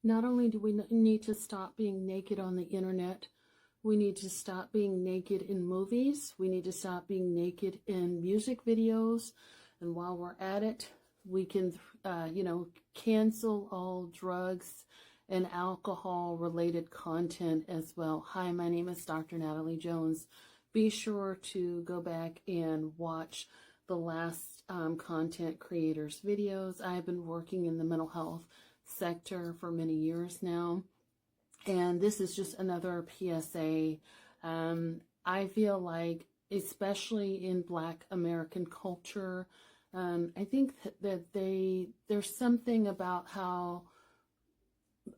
Not only do we need to stop being naked on the internet, we need to stop being naked in movies. We need to stop being naked in music videos. And while we're at it, we can, cancel all drugs and alcohol related content as well. Hi, my name is Dr. Natalie Jones. Be sure to go back and watch the last content creators videos. I've been working in the mental health sector for many years now, and this is just another PSA. I feel like, especially in Black American culture, I think that there's something about how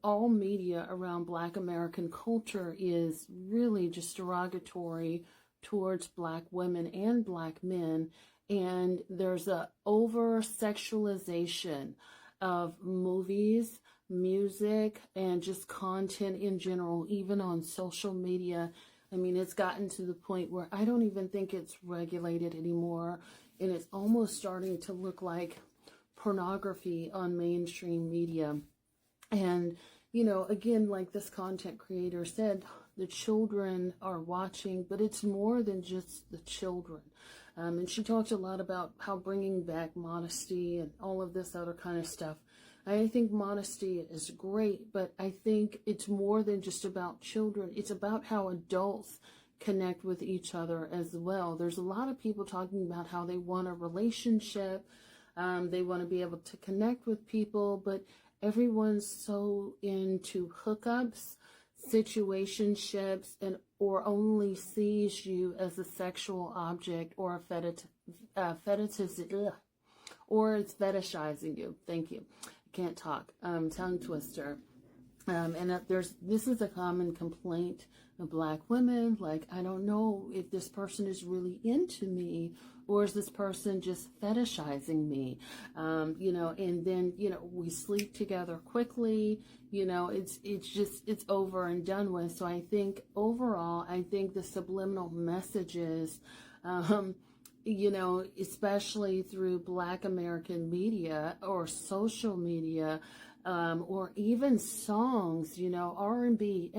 all media around Black American culture is really just derogatory towards Black women and Black men, and there's a over sexualization of movies, music, and just content in general, even on social media. I mean, it's gotten to the point where I don't even think it's regulated anymore, and it's almost starting to look like pornography on mainstream media. And, again, like this content creator said, the children are watching, but it's more than just the children. And she talked a lot about how bringing back modesty and all of this other kind of stuff. I think modesty is great, but I think it's more than just about children. It's about how adults connect with each other as well. There's a lot of people talking about how they want a relationship. They want to be able to connect with people, but everyone's so into hookups, situationships, and or only sees you as a sexual object or a or it's fetishizing you. Thank you. I can't talk. Tongue twister. This is a common complaint of Black women. Like, I don't know if this person is really into me, or is this person just fetishizing me? And then, we sleep together quickly. It's over and done with. So I think overall, the subliminal messages, especially through Black American media or social media, or even songs, R&B,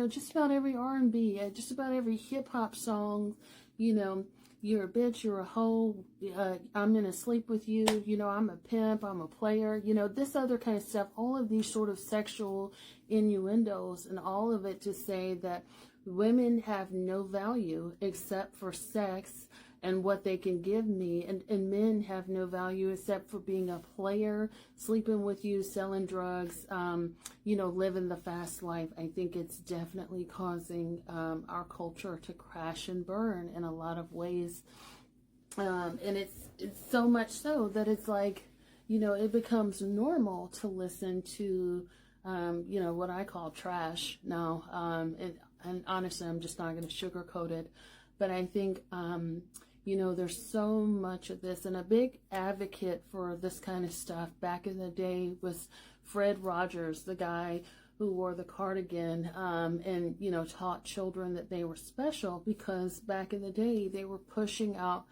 just about every R&B, just about every hip hop song, you're a bitch, you're a hoe, I'm going to sleep with you, I'm a pimp, I'm a player, this other kind of stuff, all of these sort of sexual innuendos, and all of it to say that women have no value except for sex and what they can give me, and men have no value except for being a player, sleeping with you, selling drugs, living the fast life. I think it's definitely causing our culture to crash and burn in a lot of ways. And it's so much so that it's like, it becomes normal to listen to, what I call trash now. And honestly, I'm just not going to sugarcoat it. But I think, there's so much of this, and a big advocate for this kind of stuff back in the day was Fred Rogers, the guy who wore the cardigan, and, taught children that they were special, because back in the day, they were pushing out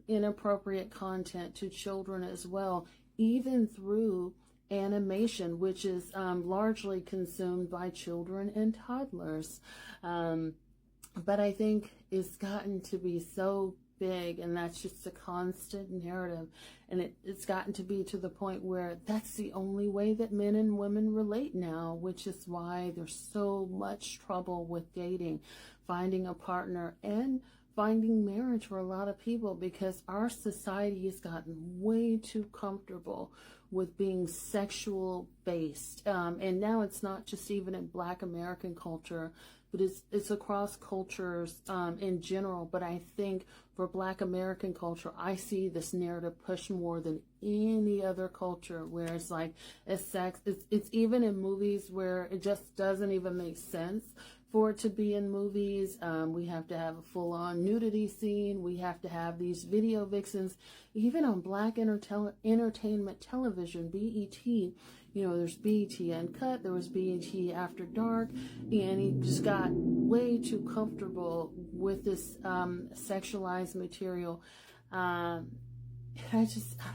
inappropriate content to children as well, even through animation, which is largely consumed by children and toddlers. But I think it's gotten to be so big, and that's just a constant narrative, and it's gotten to be to the point where that's the only way that men and women relate now, which is why there's so much trouble with dating, finding a partner, and finding marriage for a lot of people, because our society has gotten way too comfortable with being sexual based, and now it's not just even in Black American culture, but it's across cultures in general. But I think for Black American culture, I see this narrative push more than any other culture, where it's like it's even in movies where it just doesn't even make sense for it to be in movies. We have to have a full-on nudity scene. We have to have these video vixens. Even on Black entertainment television, BET, there's BET Uncut, there was BET After Dark, and he just got way too comfortable with this sexualized material. I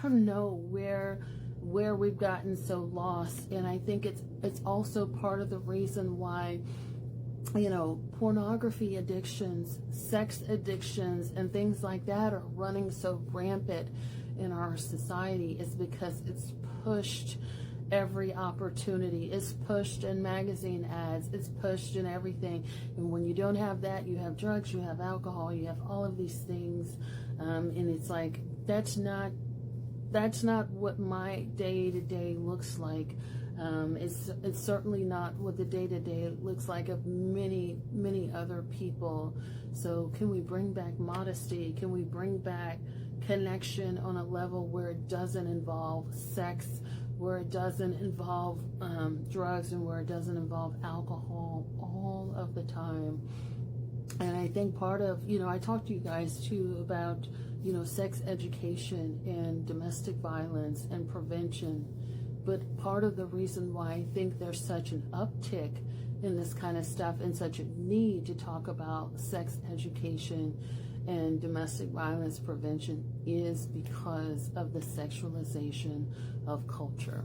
don't know where we've gotten so lost. And I think it's also part of the reason why, you know, pornography addictions, sex addictions, and things like that are running so rampant in our society, is because it's pushed every opportunity. It's pushed in magazine ads, it's pushed in everything. And when you don't have that, you have drugs, you have alcohol, you have all of these things, and it's like, that's not what my day-to-day looks like. It's certainly not what the day-to-day looks like of many other people. So can we bring back modesty? Can we bring back connection on a level where it doesn't involve sex, where it doesn't involve drugs, and where it doesn't involve alcohol all of the time? And I think part of, you know, I talked to you guys too about, you know, sex education and domestic violence and prevention. But part of the reason why I think there's such an uptick in this kind of stuff and such a need to talk about sex education and domestic violence prevention is because of the sexualization of culture.